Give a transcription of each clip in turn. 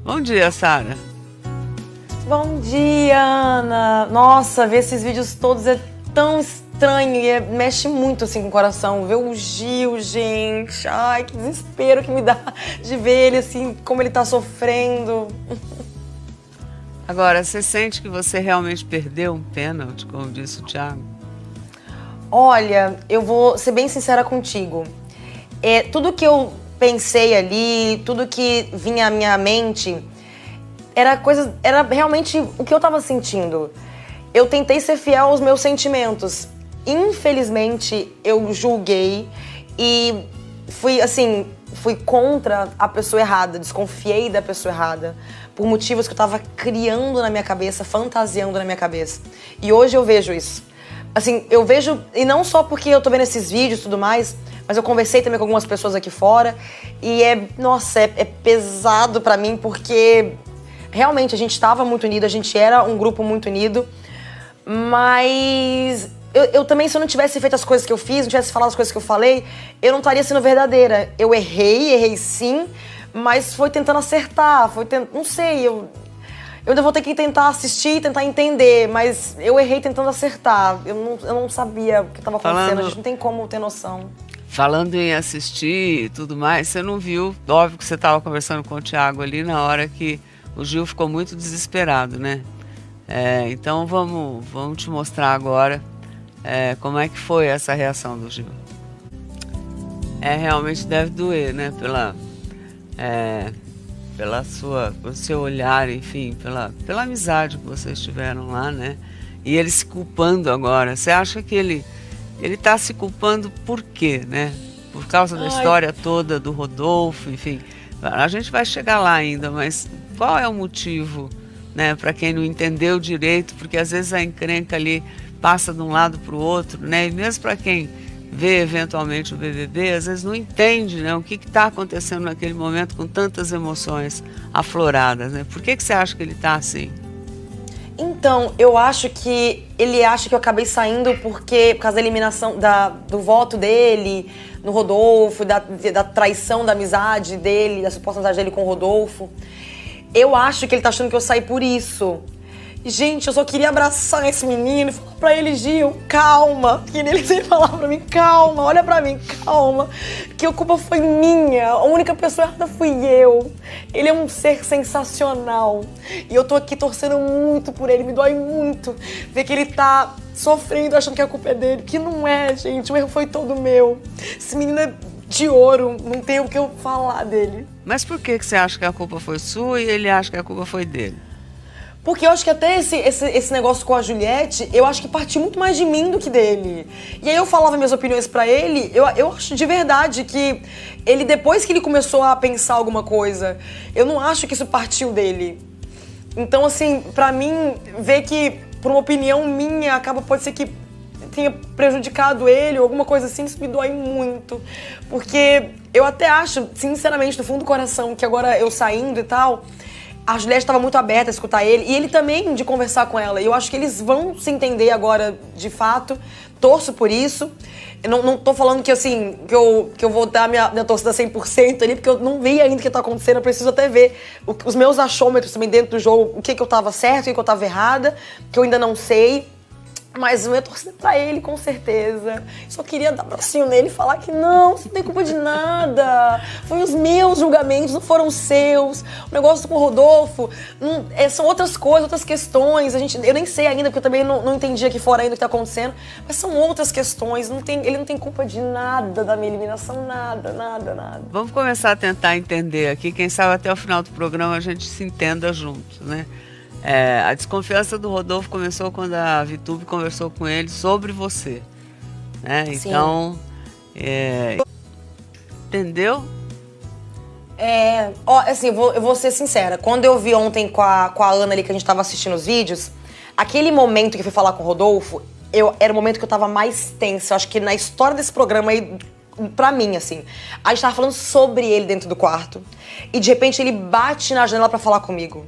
Bom dia, Sara. Bom dia, Ana. Nossa, ver esses vídeos todos é tão estranho e mexe muito assim com o coração. Ver o Gil, gente. Ai, que desespero que me dá de ver ele assim, como ele tá sofrendo. Agora, você sente que você realmente perdeu um pênalti, como disse o Thiago? Olha, eu vou ser bem sincera contigo. Tudo que eu pensei ali, tudo que vinha à minha mente, era realmente o que eu tava sentindo. Eu tentei ser fiel aos meus sentimentos. Infelizmente, eu julguei e fui contra a pessoa errada, desconfiei da pessoa errada, por motivos que eu tava criando na minha cabeça, fantasiando na minha cabeça. E hoje eu vejo isso. Assim, eu vejo, e não só porque eu tô vendo esses vídeos e tudo mais, mas eu conversei também com algumas pessoas aqui fora e nossa, é pesado pra mim porque realmente a gente tava muito unido, a gente era um grupo muito unido, mas eu também, se eu não tivesse feito as coisas que eu fiz, não tivesse falado as coisas que eu falei, eu não estaria sendo verdadeira. Eu errei sim, mas foi tentando acertar, não sei, eu ainda vou ter que tentar assistir, tentar entender, mas eu errei tentando acertar. Eu não sabia o que estava acontecendo, a gente não tem como ter noção. Falando em assistir e tudo mais, você não viu, óbvio que você estava conversando com o Thiago ali na hora que o Gil ficou muito desesperado, né? Então vamos te mostrar agora como é que foi essa reação do Gil. Realmente deve doer, né? Pelo seu olhar, enfim, pela amizade que vocês tiveram lá, né? E ele se culpando agora. Você acha que ele tá se culpando por quê, né? Por causa da história toda do Rodolfo, enfim. A gente vai chegar lá ainda, mas qual é o motivo, né? Para quem não entendeu direito, porque às vezes a encrenca ali passa de um lado para o outro, né? E mesmo para quem vê eventualmente o BBB, às vezes não entende, né, o que está acontecendo naquele momento com tantas emoções afloradas, né? Por que você acha que ele está assim? Então, eu acho que ele acha que eu acabei saindo por causa da eliminação do voto dele no Rodolfo, da traição da amizade dele, da suposta amizade dele com o Rodolfo. Eu acho que ele tá achando que eu saí por isso. Gente, eu só queria abraçar esse menino e falar pra ele, Gil, calma. Que ele sempre falava pra mim, calma, olha pra mim, calma. Que a culpa foi minha, a única pessoa errada fui eu. Ele é um ser sensacional. E eu tô aqui torcendo muito por ele, me dói muito ver que ele tá sofrendo achando que a culpa é dele. Que não é, gente, o erro foi todo meu. Esse menino é de ouro, não tem o que eu falar dele. Mas por que você acha que a culpa foi sua e ele acha que a culpa foi dele? Porque eu acho que até esse negócio com a Juliette, eu acho que partiu muito mais de mim do que dele. E aí eu falava minhas opiniões pra ele, eu acho de verdade que ele, depois que ele começou a pensar alguma coisa, eu não acho que isso partiu dele. Então, assim, pra mim, ver que, por uma opinião minha, pode ser que tenha prejudicado ele ou alguma coisa assim, isso me dói muito. Porque eu até acho, sinceramente, do fundo do coração, que agora eu saindo e tal, a Juliette estava muito aberta a escutar ele, e ele também de conversar com ela. E eu acho que eles vão se entender agora, de fato. Torço por isso. Eu não tô falando que, assim, que eu vou dar minha torcida 100% ali, porque eu não vi ainda o que tá acontecendo. Eu preciso até ver os meus achômetros também dentro do jogo, o que eu tava certo, o que eu tava errada, que eu ainda não sei. Mas eu ia torcer pra ele, com certeza. Só queria dar bracinho nele e falar que não, você não tem culpa de nada. Foi os meus julgamentos, não foram os seus. O negócio com o Rodolfo são outras coisas, outras questões. Eu nem sei ainda, porque eu também não entendi aqui fora ainda o que tá acontecendo. Mas são outras questões. Ele não tem culpa de nada da minha eliminação, nada. Vamos começar a tentar entender aqui. Quem sabe até o final do programa a gente se entenda junto, né? A desconfiança do Rodolfo começou quando a ViTube conversou com ele sobre você, né? Sim. Então, entendeu? Assim, eu vou ser sincera. Quando eu vi ontem com a Ana ali, que a gente tava assistindo os vídeos, aquele momento que eu fui falar com o Rodolfo, era o momento que eu tava mais tensa. Eu acho que na história desse programa aí, pra mim, assim, a gente tava falando sobre ele dentro do quarto, e de repente ele bate na janela pra falar comigo.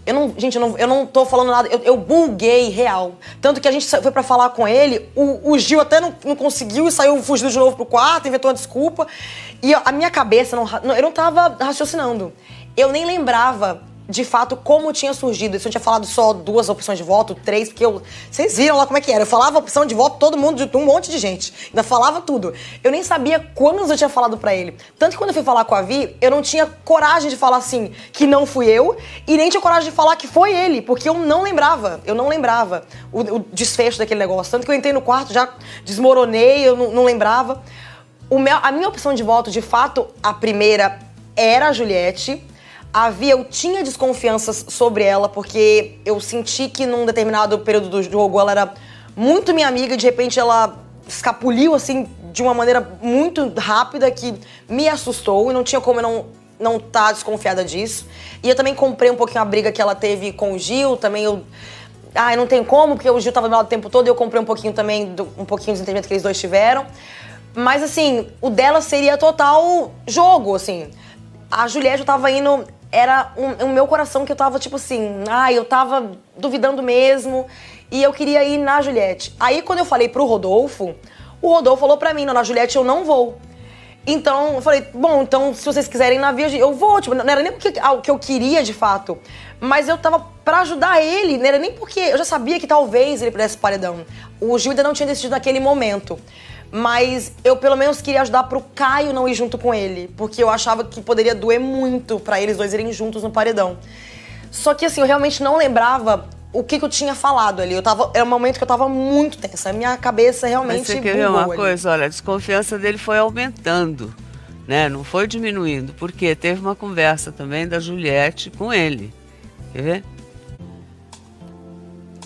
Eu não tô falando nada, eu buguei real. Tanto que a gente foi pra falar com ele, o Gil até não conseguiu e saiu fugindo de novo pro quarto, inventou uma desculpa. E a minha cabeça, eu não tava raciocinando. Eu nem lembrava de fato, como tinha surgido. Se eu tinha falado só 2 opções de voto, 3, porque vocês viram lá como é que era. Eu falava opção de voto, todo mundo, um monte de gente. Ainda falava tudo. Eu nem sabia quantos eu tinha falado pra ele. Tanto que quando eu fui falar com a Vi, eu não tinha coragem de falar assim, que não fui eu, e nem tinha coragem de falar que foi ele, porque eu não lembrava. Eu não lembrava o desfecho daquele negócio. Tanto que eu entrei no quarto, já desmoronei, eu não lembrava. A minha opção de voto, de fato, a primeira era a Juliette. Eu tinha desconfianças sobre ela, porque eu senti que num determinado período do jogo ela era muito minha amiga e de repente ela escapuliu, assim, de uma maneira muito rápida que me assustou e não tinha como eu não tá desconfiada disso. E eu também comprei um pouquinho a briga que ela teve com o Gil, também não tem como, porque o Gil tava do meu lado o tempo todo e eu comprei um pouquinho também, um pouquinho do entendimento que eles dois tiveram. Mas, assim, o dela seria total jogo, assim. A Juliette, eu tava indo... Era o meu coração que eu tava, tipo assim... eu tava duvidando mesmo. E eu queria ir na Juliette. Aí, quando eu falei pro Rodolfo, o Rodolfo falou pra mim, não, na Juliette eu não vou. Então, eu falei, bom, então, se vocês quiserem ir na Via, eu vou. Tipo, não era nem porque o que eu queria, de fato. Mas eu tava pra ajudar ele. Não era nem porque... Eu já sabia que talvez ele pudesse paredão. O Gil ainda não tinha decidido naquele momento. Mas eu, pelo menos, queria ajudar pro Caio não ir junto com ele. Porque eu achava que poderia doer muito pra eles dois irem juntos no paredão. Só que, assim, eu realmente não lembrava o que eu tinha falado ali. Era um momento que eu tava muito tensa. A minha cabeça realmente Mas você quer ver uma coisa? Olha, a desconfiança dele foi aumentando, né? Não foi diminuindo. Porque teve uma conversa também da Juliette com ele. Quer ver?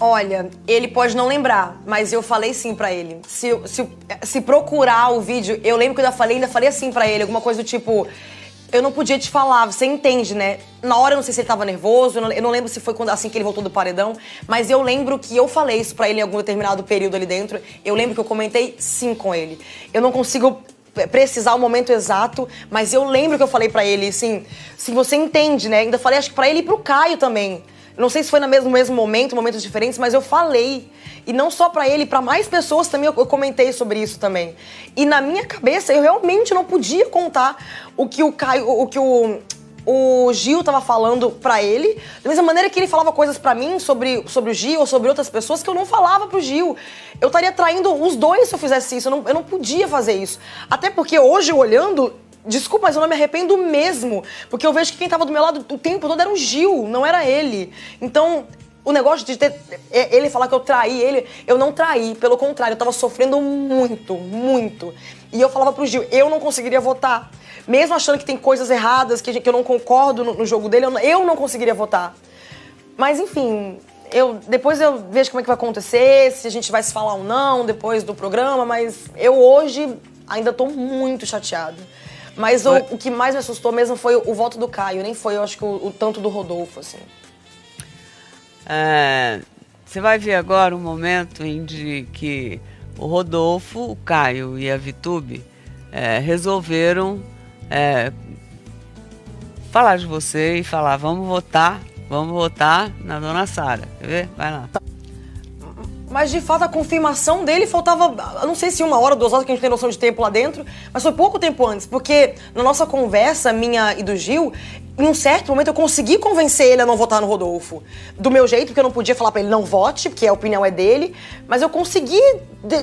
Olha, ele pode não lembrar, mas eu falei sim pra ele. Se procurar o vídeo, eu lembro que eu ainda falei assim pra ele, alguma coisa do tipo... Eu não podia te falar, você entende, né? Na hora eu não sei se ele tava nervoso, eu não lembro se foi assim que ele voltou do paredão, mas eu lembro que eu falei isso pra ele em algum determinado período ali dentro. Eu lembro que eu comentei sim com ele. Eu não consigo precisar o momento exato, mas eu lembro que eu falei pra ele, assim, se você entende, né? Ainda falei, acho que pra ele e pro Caio também. Não sei se foi no mesmo momento, momentos diferentes, mas eu falei. E não só pra ele, pra mais pessoas também eu comentei sobre isso também. E na minha cabeça, eu realmente não podia contar o que o Gil tava falando pra ele. Da mesma maneira que ele falava coisas pra mim sobre o Gil ou sobre outras pessoas que eu não falava pro Gil. Eu estaria traindo os dois se eu fizesse isso. Eu não podia fazer isso. Até porque hoje, olhando... Desculpa, mas eu não me arrependo mesmo. Porque eu vejo que quem tava do meu lado o tempo todo era o Gil, não era ele. Então, o negócio de ele falar que eu traí ele, eu não traí. Pelo contrário, eu tava sofrendo muito, muito. E eu falava pro Gil, eu não conseguiria votar. Mesmo achando que tem coisas erradas, que eu não concordo no jogo dele, eu não conseguiria votar. Mas, enfim... Depois eu vejo como é que vai acontecer, se a gente vai se falar ou não depois do programa, mas eu hoje ainda tô muito chateada. Mas o que mais me assustou mesmo foi o voto do Caio, nem foi, eu acho que o tanto do Rodolfo, assim. Você vai ver agora um momento em que o Rodolfo, o Caio e a Vitube resolveram falar de você e falar, vamos votar na Dona Sara. Quer ver? Vai lá. Mas, de fato, a confirmação dele faltava, não sei se 1 hora, 2 horas, que a gente tem noção de tempo lá dentro, mas foi pouco tempo antes, porque na nossa conversa, minha e do Gil, em um certo momento eu consegui convencer ele a não votar no Rodolfo. Do meu jeito, porque eu não podia falar pra ele não vote, porque a opinião é dele, mas eu consegui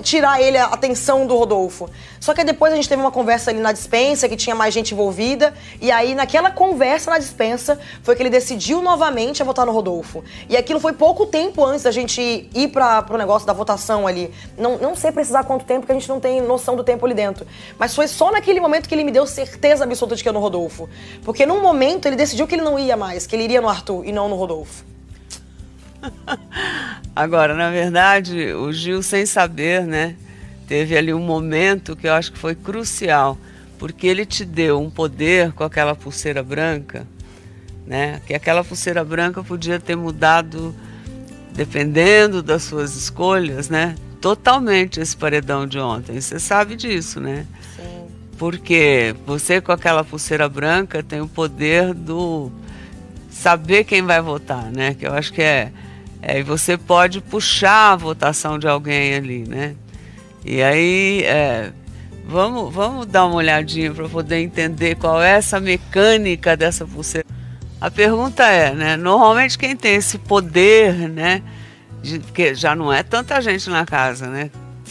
tirar ele a atenção do Rodolfo. Só que depois a gente teve uma conversa ali na dispensa, que tinha mais gente envolvida, e aí naquela conversa na dispensa foi que ele decidiu novamente a votar no Rodolfo. E aquilo foi pouco tempo antes da gente ir pro negócio da votação ali. Não sei precisar quanto tempo, porque a gente não tem noção do tempo ali dentro. Mas foi só naquele momento que ele me deu certeza absoluta de que eu no Rodolfo. Porque num momento ele decidiu que ele não ia mais, que ele iria no Arthur e não no Rodolfo. Agora, na verdade, o Gil, sem saber, né, teve ali um momento que eu acho que foi crucial, porque ele te deu um poder com aquela pulseira branca, né, que aquela pulseira branca podia ter mudado, dependendo das suas escolhas, né, totalmente esse paredão de ontem. Você sabe disso, né? Sim. Porque você com aquela pulseira branca tem o poder do saber quem vai votar, né? Que eu acho que e você pode puxar a votação de alguém ali, né? E aí, vamos dar uma olhadinha para poder entender qual é essa mecânica dessa pulseira. A pergunta é, né? Normalmente quem tem esse poder, né? Porque já não é tanta gente na casa, né?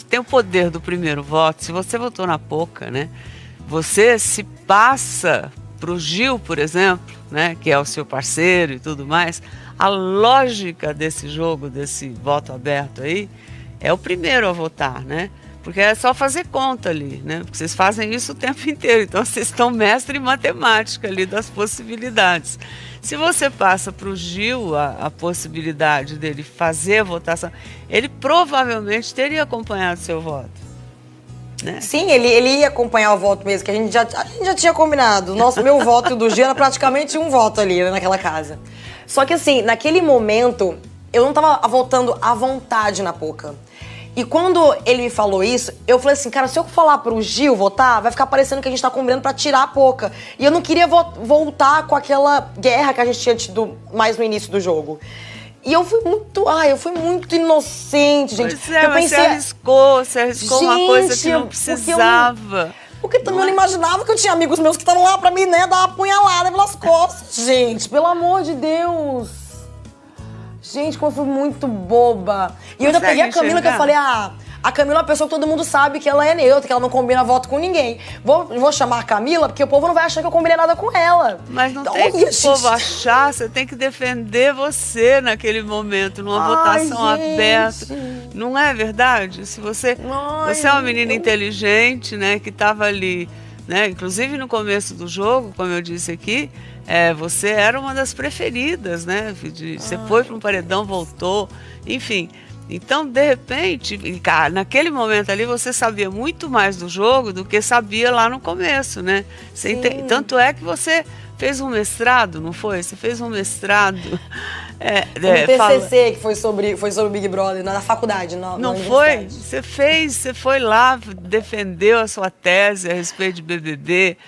Tem o poder do primeiro voto. Se você votou na Poca, né? Você se passa pro Gil, por exemplo, né? Que é o seu parceiro e tudo mais. A lógica desse jogo, desse voto aberto aí, é o primeiro a votar, né? Porque é só fazer conta ali, né? Porque vocês fazem isso o tempo inteiro. Então, vocês estão mestre em matemática ali das possibilidades. Se você passa para o Gil a possibilidade dele fazer a votação, ele provavelmente teria acompanhado seu voto. Né? Sim, ele ia acompanhar o voto mesmo, que a gente já tinha combinado. Meu voto e o do Gil era praticamente um voto ali, né, naquela casa. Só que assim, naquele momento, eu não tava votando à vontade na Poca. E quando ele me falou isso, eu falei assim, cara, se eu falar pro Gil votar, vai ficar parecendo que a gente tá combinando pra tirar a Poca. E eu não queria voltar com aquela guerra que a gente tinha tido mais no início do jogo. E eu fui muito inocente, gente. Pois é, mas você arriscou uma coisa que não precisava. Porque também eu não imaginava que eu tinha amigos meus que estavam lá pra mim, né, dar uma apunhalada pelas costas. Gente, pelo amor de Deus. Gente, como eu fui muito boba. E eu ainda peguei a Camila, que eu falei, a Camila é uma pessoa que todo mundo sabe que ela é neutra, que ela não combina voto com ninguém. Vou chamar a Camila, porque o povo não vai achar que eu combinei nada com ela. Mas não tem que o povo achar, você tem que defender você naquele momento, numa votação aberta. Não é verdade? Se você é uma menina inteligente, né, que estava ali, né, inclusive no começo do jogo, como eu disse aqui, você era uma das preferidas, né? Você foi para um paredão, voltou, enfim. Então, de repente, naquele momento ali, você sabia muito mais do jogo do que sabia lá no começo, né? Tanto é que você fez um mestrado, não foi? Você fez um mestrado. Um TCC que foi sobre o Big Brother, na faculdade, não foi? Você foi lá, defendeu a sua tese a respeito de BBB,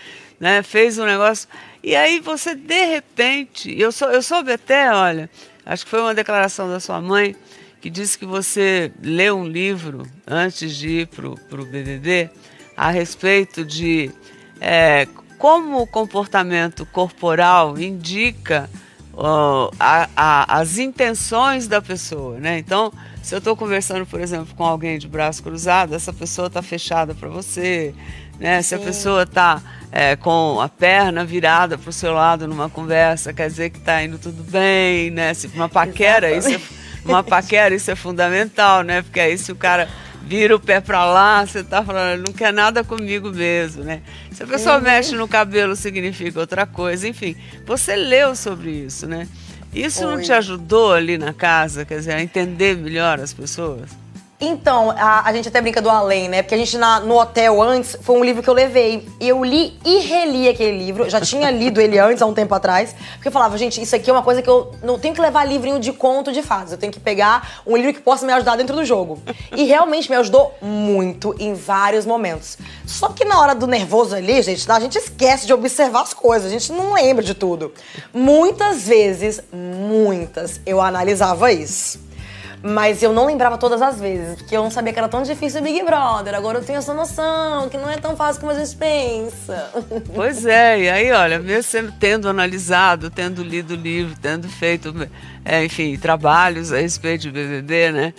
né? Fez um negócio. E aí você, de repente, eu soube até, olha, acho que foi uma declaração da sua mãe, que disse que você leu um livro antes de ir para o BBB a respeito de como o comportamento corporal indica as intenções da pessoa, né? Então, se eu estou conversando, por exemplo, com alguém de braço cruzado, essa pessoa está fechada para você, né? Se a pessoa está com a perna virada para o seu lado numa conversa, quer dizer que está indo tudo bem, né? Se uma paquera, isso é fundamental, né? Porque aí se o cara vira o pé para lá, você está falando, não quer nada comigo mesmo, né? Se a pessoa mexe no cabelo, significa outra coisa. Enfim, você leu sobre isso, né? Isso não te ajudou ali na casa, quer dizer, a entender melhor as pessoas? Então, a gente até brinca do além, né? Porque a gente no hotel antes, foi um livro que eu levei. E eu li e reli aquele livro. Já tinha lido ele antes, há um tempo atrás. Porque eu falava, gente, isso aqui é uma coisa que eu não tenho que levar livrinho de conto de fadas. Eu tenho que pegar um livro que possa me ajudar dentro do jogo. E realmente me ajudou muito em vários momentos. Só que na hora do nervoso ali, gente, a gente esquece de observar as coisas. A gente não lembra de tudo. Muitas vezes, eu analisava isso. Mas eu não lembrava todas as vezes, porque eu não sabia que era tão difícil o Big Brother. Agora eu tenho essa noção, que não é tão fácil como a gente pensa. Pois é, e aí, olha, mesmo tendo analisado, tendo lido o livro, tendo feito, enfim, trabalhos a respeito de BBB, né?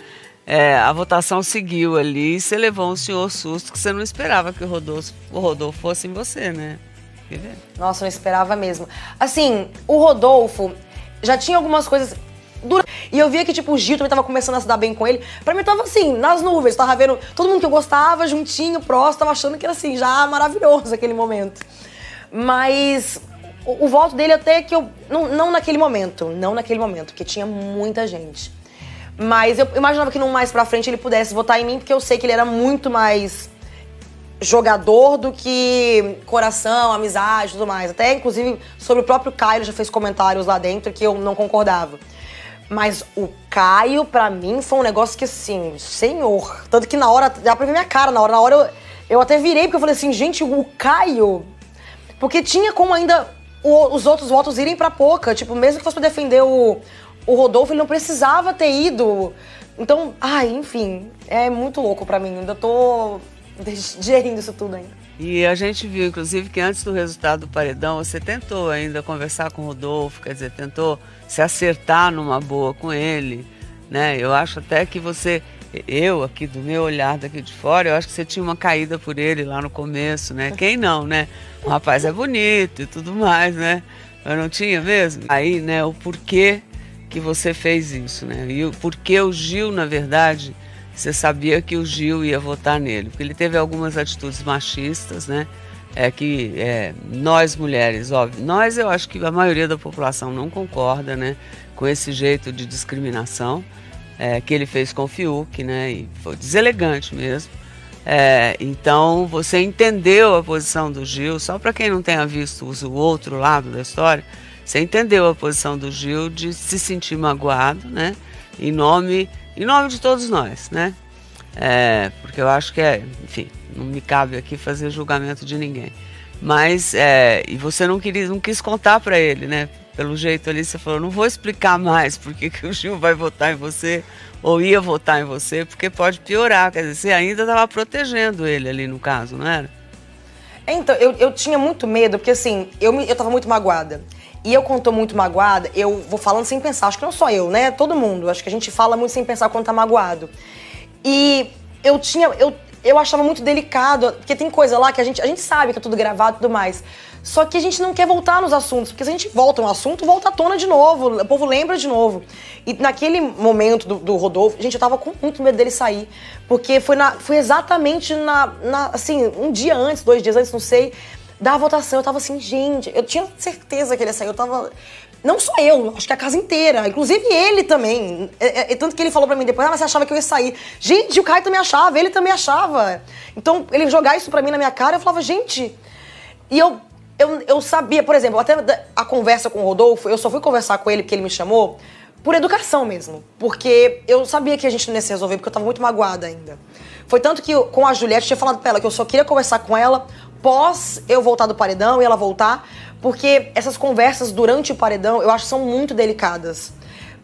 A votação seguiu ali e você levou um senhor susto que você não esperava que o Rodolfo fosse em você, né? Nossa, eu não esperava mesmo. Assim, o Rodolfo já tinha algumas coisas... E eu via que, tipo, o Gil também tava começando a se dar bem com ele. Pra mim, tava assim, nas nuvens. Tava vendo todo mundo que eu gostava, juntinho, próximo. Tava achando que era, assim, já maravilhoso aquele momento. Mas o voto dele até que eu... Não naquele momento, porque tinha muita gente. Mas eu imaginava que mais pra frente ele pudesse votar em mim, porque eu sei que ele era muito mais jogador do que coração, amizade e tudo mais. Até, inclusive, sobre o próprio Caio, ele já fez comentários lá dentro que eu não concordava. Mas o Caio, pra mim, foi um negócio que, assim, senhor. Tanto que na hora, dá pra ver minha cara, na hora eu até virei, porque eu falei assim, gente, o Caio... Porque tinha como ainda os outros votos irem pra Poca. Tipo, mesmo que fosse pra defender o Rodolfo, ele não precisava ter ido. Então, enfim, é muito louco pra mim. Ainda tô digerindo isso tudo ainda. E a gente viu, inclusive, que antes do resultado do paredão, você tentou ainda conversar com o Rodolfo, quer dizer, tentou se acertar numa boa com ele, né? Eu acho até que eu aqui do meu olhar daqui de fora, eu acho que você tinha uma caída por ele lá no começo, né? Quem não, né? O rapaz é bonito e tudo mais, né? Eu não tinha mesmo? Aí, né, o porquê que você fez isso, né? E o porquê o Gil, na verdade, você sabia que o Gil ia votar nele, porque ele teve algumas atitudes machistas, né? Nós mulheres, óbvio, eu acho que a maioria da população não concorda, né, com esse jeito de discriminação que ele fez com o Fiuk, né? E foi deselegante mesmo. Então você entendeu a posição do Gil, só para quem não tenha visto o outro lado da história, você entendeu a posição do Gil de se sentir magoado, né? Em nome de todos nós, né? Porque eu acho que enfim, não me cabe aqui fazer julgamento de ninguém. Mas, e você não quis contar para ele, né? Pelo jeito ali, você falou, não vou explicar mais porque que o Gil vai votar em você, ou ia votar em você, porque pode piorar. Quer dizer, você ainda estava protegendo ele ali no caso, não era? Então, eu tinha muito medo, porque assim, eu tava muito magoada. E eu, quando tô muito magoada, eu vou falando sem pensar. Acho que não só eu, né? Todo mundo. Acho que a gente fala muito sem pensar quando tá magoado. E eu achava muito delicado, porque tem coisa lá que a gente sabe que é tudo gravado e tudo mais. Só que a gente não quer voltar nos assuntos, porque se a gente volta no assunto, volta à tona de novo, o povo lembra de novo. E naquele momento do Rodolfo, gente, eu tava com muito medo dele sair, porque foi exatamente assim, um dia antes, 2 dias antes, não sei, da votação. Eu tava assim, gente, eu tinha certeza que ele ia sair, eu tava... Não só eu, acho que a casa inteira, inclusive ele também. Tanto que ele falou pra mim depois, mas você achava que eu ia sair. Gente, o Caio também achava, ele também achava. Então, ele jogar isso pra mim na minha cara, eu falava, gente... E eu sabia, por exemplo, até a conversa com o Rodolfo, eu só fui conversar com ele porque ele me chamou, por educação mesmo. Porque eu sabia que a gente não ia se resolver, porque eu tava muito magoada ainda. Foi tanto que com a Juliette, eu tinha falado pra ela que eu só queria conversar com ela pós eu voltar do paredão e ela voltar, porque essas conversas durante o paredão, eu acho que são muito delicadas.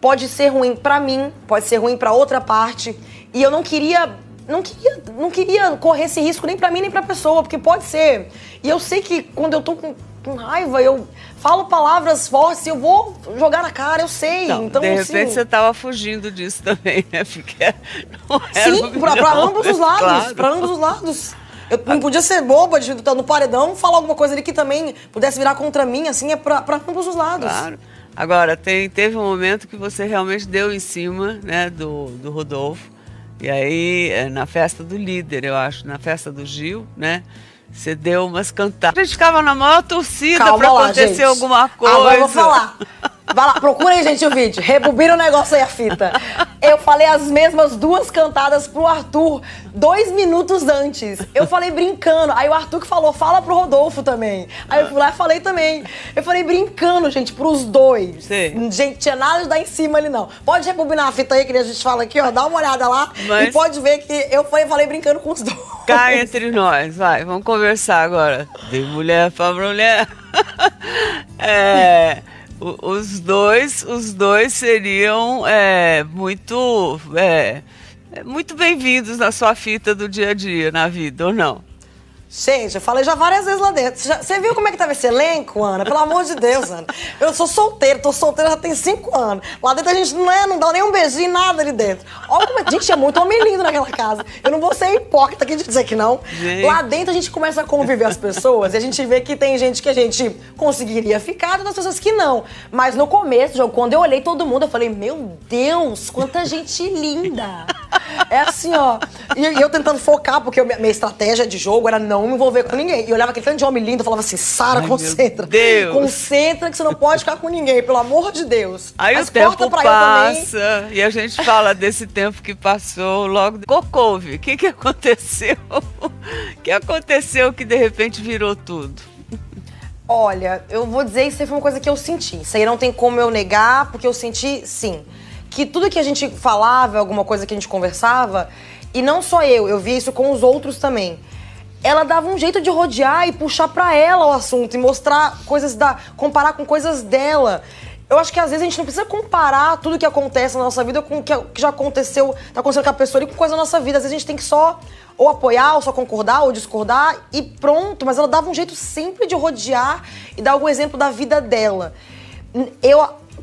Pode ser ruim pra mim, pode ser ruim pra outra parte, e eu não queria correr esse risco nem pra mim nem pra pessoa, porque pode ser. E eu sei que quando eu tô com raiva, eu falo palavras fortes e eu vou jogar na cara, eu sei. Então, de repente você tava fugindo disso também, né? Porque não era sim, pra ambos os lados, claro. Pra ambos os lados. Eu não podia ser boba de estar no paredão, falar alguma coisa ali que também pudesse virar contra mim, assim, é pra ambos os lados. Claro. Agora, teve um momento que você realmente deu em cima, né, do Rodolfo. E aí, na festa do líder, eu acho, na festa do Gil, né? Você deu umas cantadas. A gente ficava na maior torcida pra acontecer gente. Alguma coisa. Agora eu vou falar. Vai lá, procura aí, gente, o vídeo. Rebobina o negócio aí, a fita. Eu falei as mesmas 2 cantadas pro Arthur 2 minutos antes. Eu falei brincando. Aí o Arthur que falou, fala pro Rodolfo também. Aí eu fui lá e falei também. Eu falei brincando, gente, pros 2. Sim. Gente, tinha nada de dar em cima ali, não. Pode rebobinar a fita aí, que a gente fala aqui, ó. Dá uma olhada lá. Mas... E pode ver que eu falei brincando com os 2. Cá entre nós, vai. Vamos conversar agora. De mulher pra mulher. Os dois seriam muito bem-vindos na sua fita do dia a dia, na vida, ou não? Gente, eu falei já várias vezes lá dentro. Você viu como é que tava esse elenco, Ana? Pelo amor de Deus, Ana. Eu sou solteira, tô solteira já tem 5 anos. Lá dentro a gente não dá nem um beijinho, nada ali dentro. Olha como gente, tinha muito homem lindo naquela casa. Eu não vou ser hipócrita aqui de dizer que não. Gente. Lá dentro a gente começa a conviver as pessoas e a gente vê que tem gente que a gente conseguiria ficar, e outras pessoas que não. Mas no começo do jogo, quando eu olhei todo mundo, eu falei, meu Deus, quanta gente linda. É assim, ó. E eu tentando focar, porque minha estratégia de jogo era não me envolver com ninguém. E eu olhava aquele tanto de homem lindo e falava assim, Sara, concentra. Concentra que você não pode ficar com ninguém, pelo amor de Deus. Aí mas o tempo passa e a gente fala desse tempo que passou logo. Cocouve, o que aconteceu? O que aconteceu que de repente virou tudo? Olha, eu vou dizer isso aí foi uma coisa que eu senti. Isso aí não tem como eu negar, porque eu senti, sim. Que tudo que a gente falava, alguma coisa que a gente conversava, e não só eu vi isso com os outros também. Ela dava um jeito de rodear e puxar pra ela o assunto e mostrar coisas comparar com coisas dela. Eu acho que às vezes a gente não precisa comparar tudo que acontece na nossa vida com o que já aconteceu, tá acontecendo com a pessoa ali, com coisa da nossa vida. Às vezes a gente tem que só ou apoiar, ou só concordar, ou discordar e pronto. Mas ela dava um jeito sempre de rodear e dar algum exemplo da vida dela.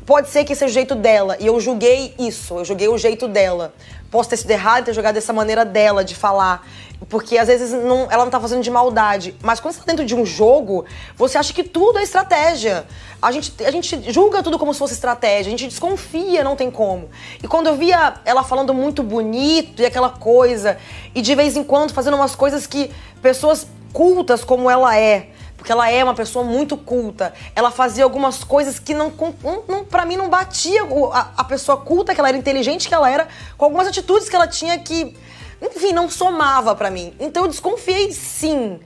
Pode ser que seja o jeito dela, e eu julguei isso, eu julguei o jeito dela. Posso ter sido errado, ter jogado dessa maneira dela, de falar. Porque às vezes ela não tá fazendo de maldade. Mas quando você tá dentro de um jogo, você acha que tudo é estratégia. A gente julga tudo como se fosse estratégia, a gente desconfia, não tem como. E quando eu via ela falando muito bonito e aquela coisa, e de vez em quando fazendo umas coisas que pessoas cultas como ela é, porque ela é uma pessoa muito culta, ela fazia algumas coisas que pra mim não batia a pessoa culta que ela era, inteligente que ela era, com algumas atitudes que ela tinha que, enfim, não somava pra mim. Então eu desconfiei sim.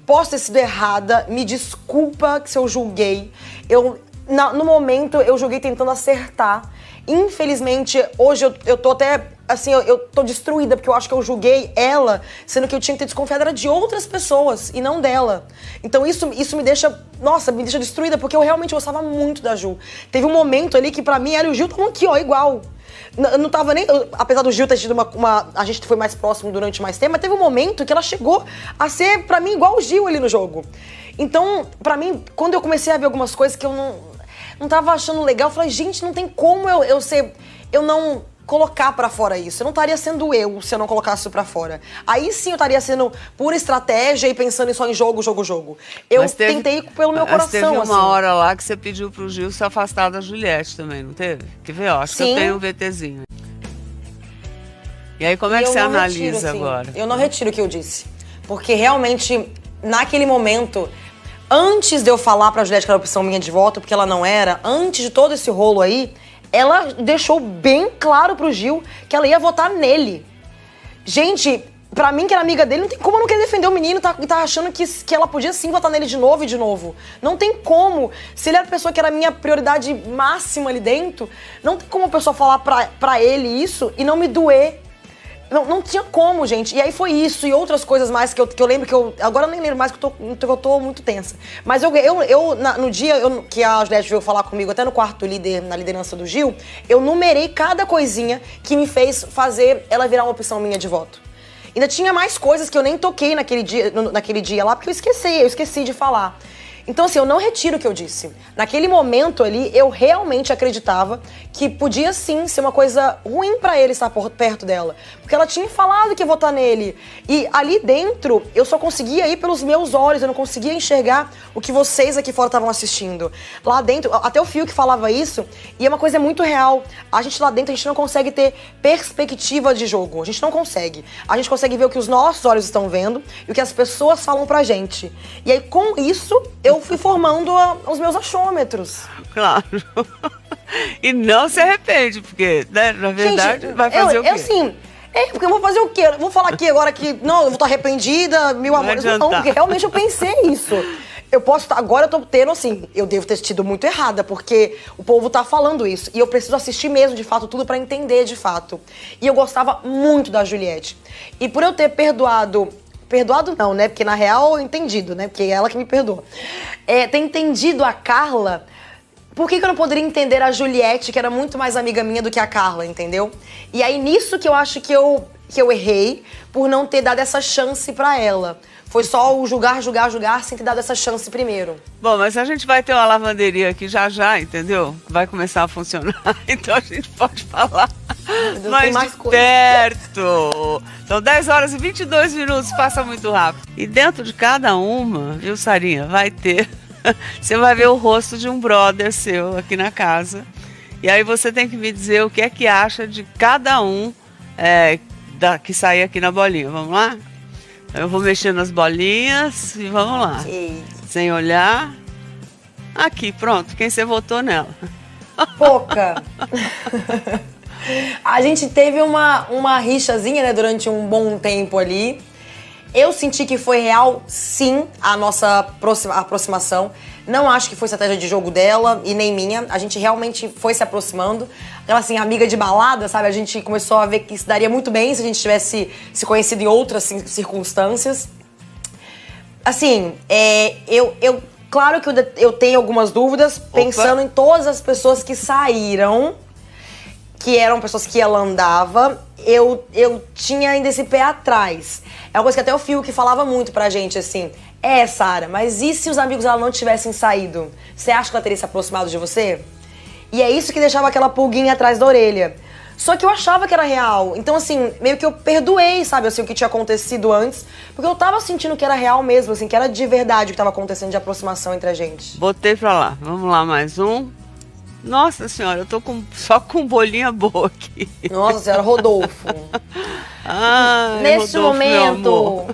Posso ter sido errada, me desculpa se eu julguei. No momento eu julguei tentando acertar. Infelizmente, hoje eu tô até, assim, eu tô destruída, porque eu acho que eu julguei ela, sendo que eu tinha que ter desconfiado era de outras pessoas e não dela. Então isso me deixa, nossa, me deixa destruída, porque eu realmente gostava muito da Ju. Teve um momento ali que pra mim ela e o Gil estavam aqui, ó, igual. Não tava nem... Apesar do Gil ter tido a gente foi mais próximo durante mais tempo, mas teve um momento que ela chegou a ser, pra mim, igual o Gil ali no jogo. Então, pra mim, quando eu comecei a ver algumas coisas que eu não tava achando legal, eu falei, gente, não tem como eu não colocar pra fora isso. Eu não estaria sendo eu se eu não colocasse isso pra fora. Aí sim eu estaria sendo pura estratégia e pensando só em jogo. Eu tentei pelo meu coração. Mas teve uma assim. hora lá que você pediu pro Gil se afastar da Juliette também, não teve? Quer ver? Ó, acho que eu tenho um VTzinho. E aí como é que você analisa agora? Eu não retiro o que eu disse. Porque realmente, naquele momento, antes de eu falar pra Juliette que era a opção minha de voto, porque ela não era, antes de todo esse rolo aí, ela deixou bem claro pro Gil que ela ia votar nele. Gente, pra mim que era amiga dele, não tem como eu não querer defender o menino e tá achando que ela podia sim votar nele de novo e de novo. Não tem como. Se ele era a pessoa que era a minha prioridade máxima ali dentro, não tem como a pessoa falar pra ele isso e não me doer. Não tinha como, gente. E aí foi isso e outras coisas mais que eu lembro que agora eu nem lembro mais que eu tô muito tensa. Mas no dia que a Juliette veio falar comigo, até no quarto líder, na liderança do Gil, eu numerei cada coisinha que me fez fazer ela virar uma opção minha de voto. Ainda tinha mais coisas que eu nem toquei naquele dia lá, porque eu esqueci de falar. Então, assim, eu não retiro o que eu disse. Naquele momento ali, eu realmente acreditava que podia sim ser uma coisa ruim pra ele estar perto dela. Porque ela tinha falado que ia votar nele. E ali dentro, eu só conseguia ir pelos meus olhos, eu não conseguia enxergar o que vocês aqui fora estavam assistindo. Lá dentro, até o Fio que falava isso, e é uma coisa muito real. A gente lá dentro, a gente não consegue ter perspectiva de jogo. A gente não consegue. A gente consegue ver o que os nossos olhos estão vendo e o que as pessoas falam pra gente. E aí, com isso, eu fui formando os meus achômetros. Claro. E não se arrepende, porque, né, na verdade, gente, vai fazer o quê? Porque eu vou fazer o quê? Eu vou falar aqui agora que, não, eu vou estar arrependida, mil amores. Não, porque realmente eu pensei isso. Agora eu tô tendo, assim, eu devo ter tido muito errada, porque o povo tá falando isso. E eu preciso assistir mesmo, de fato, tudo pra entender, de fato. E eu gostava muito da Juliette. E por eu ter perdoado não, né? Porque na real, entendido, né? Porque é ela que me perdoa. Ter entendido a Carla, por que eu não poderia entender a Juliette, que era muito mais amiga minha do que a Carla, entendeu? E aí, nisso que eu acho que eu errei, por não ter dado essa chance pra ela. Foi só o julgar, sem ter dado essa chance primeiro. Bom, mas a gente vai ter uma lavanderia aqui já, entendeu? Vai começar a funcionar, então a gente pode falar mais de perto. São 10 horas e 22 minutos, passa muito rápido. E dentro de cada uma, viu, Sarinha, vai ter... Você vai ver o rosto de um brother seu aqui na casa. E aí você tem que me dizer o que é que acha de cada um que sair aqui na bolinha. Vamos lá? Eu vou mexer nas bolinhas e vamos lá. Sem olhar. Aqui, pronto. Quem você votou nela? Pouca. A gente teve uma rixazinha, né, durante um bom tempo ali. Eu senti que foi real, sim, a nossa aproximação. Não acho que foi estratégia de jogo dela e nem minha. A gente realmente foi se aproximando. Ela, assim, amiga de balada, sabe? A gente começou a ver que isso daria muito bem se a gente tivesse se conhecido em outras circunstâncias. Assim, claro que eu tenho algumas dúvidas, pensando em todas as pessoas que saíram, que eram pessoas que ela andava, eu tinha ainda esse pé atrás. É uma coisa que até o Fiuk falava muito pra gente, assim. Sara, mas e se os amigos dela não tivessem saído? Você acha que ela teria se aproximado de você? E é isso que deixava aquela pulguinha atrás da orelha. Só que eu achava que era real. Então, assim, meio que eu perdoei, sabe, assim, o que tinha acontecido antes. Porque eu tava sentindo que era real mesmo, assim, que era de verdade o que tava acontecendo de aproximação entre a gente. Botei pra lá. Vamos lá, mais um. Nossa senhora, eu tô só com bolinha boa aqui. Nossa senhora, Rodolfo. Ai, Neste Rodolfo, momento,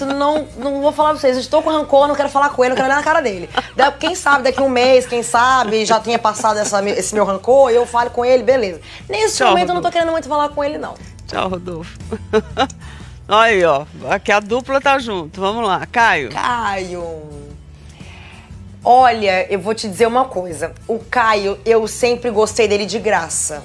não vou falar pra vocês, eu estou com rancor, não quero falar com ele, não quero olhar na cara dele. Quem sabe daqui um mês, quem sabe, já tenha passado esse meu rancor e eu falo com ele, beleza. Nesse momento Rodolfo. Eu não tô querendo muito falar com ele, não. Tchau, Rodolfo. Aí, ó, aqui a dupla tá junto, vamos lá, Caio. Olha, eu vou te dizer uma coisa. O Caio, eu sempre gostei dele de graça.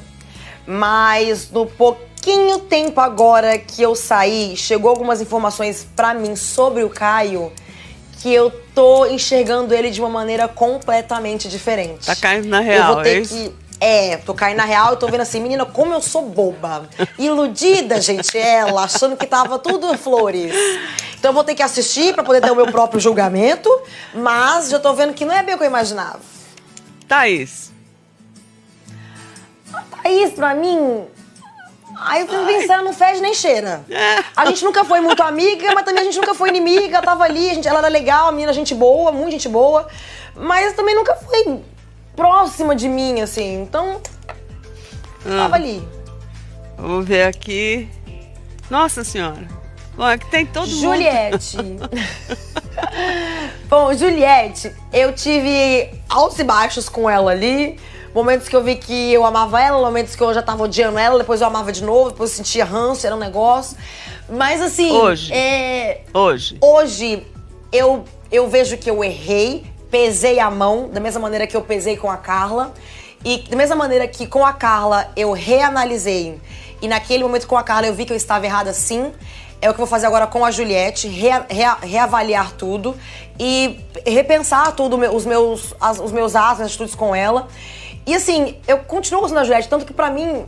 Mas no pouquinho tempo agora que eu saí, chegou algumas informações pra mim sobre o Caio que eu tô enxergando ele de uma maneira completamente diferente. Tá caindo na real, eu vou ter tô caindo na real e tô vendo assim, menina, como eu sou boba. Iludida, gente, ela, achando que tava tudo flores. Então eu vou ter que assistir pra poder ter o meu próprio julgamento, mas já tô vendo que não é bem o que eu imaginava. Thaís. Thaís, pra mim... Aí eu fico pensando, não fede nem cheira. A gente nunca foi muito amiga, mas também a gente nunca foi inimiga, tava ali, ela era legal, a menina, gente boa, muito gente boa, mas também nunca foi próxima de mim, assim, então tava ali. Vamos ver aqui. Nossa senhora. Bom, aqui tem todo Juliette. mundo. Bom, Juliette, eu tive altos e baixos com ela ali. Momentos que eu vi que eu amava ela, momentos que eu já tava odiando ela, depois eu amava de novo, depois eu sentia ranço, era um negócio. Mas assim... Hoje, eu vejo que eu errei, pesei a mão, da mesma maneira que eu pesei com a Carla. E da mesma maneira que com a Carla eu reanalisei. E naquele momento com a Carla eu vi que eu estava errada sim. É o que eu vou fazer agora com a Juliette, reavaliar tudo e repensar tudo, os meus atos, minhas atitudes com ela. E assim, eu continuo gostando da Juliette, tanto que pra mim,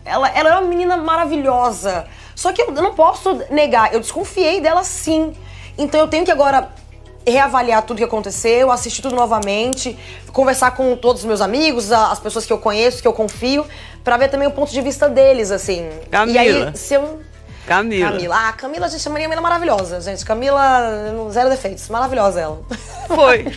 ela é uma menina maravilhosa. Só que eu não posso negar, eu desconfiei dela sim. Então eu tenho que agora reavaliar tudo que aconteceu, assistir tudo novamente, conversar com todos os meus amigos, as pessoas que eu conheço, que eu confio, pra ver também o ponto de vista deles, assim. Camila. E aí, se eu... Camila. Camila, a gente chamaria Camila maravilhosa, gente. Camila, zero defeitos. Maravilhosa ela. Foi.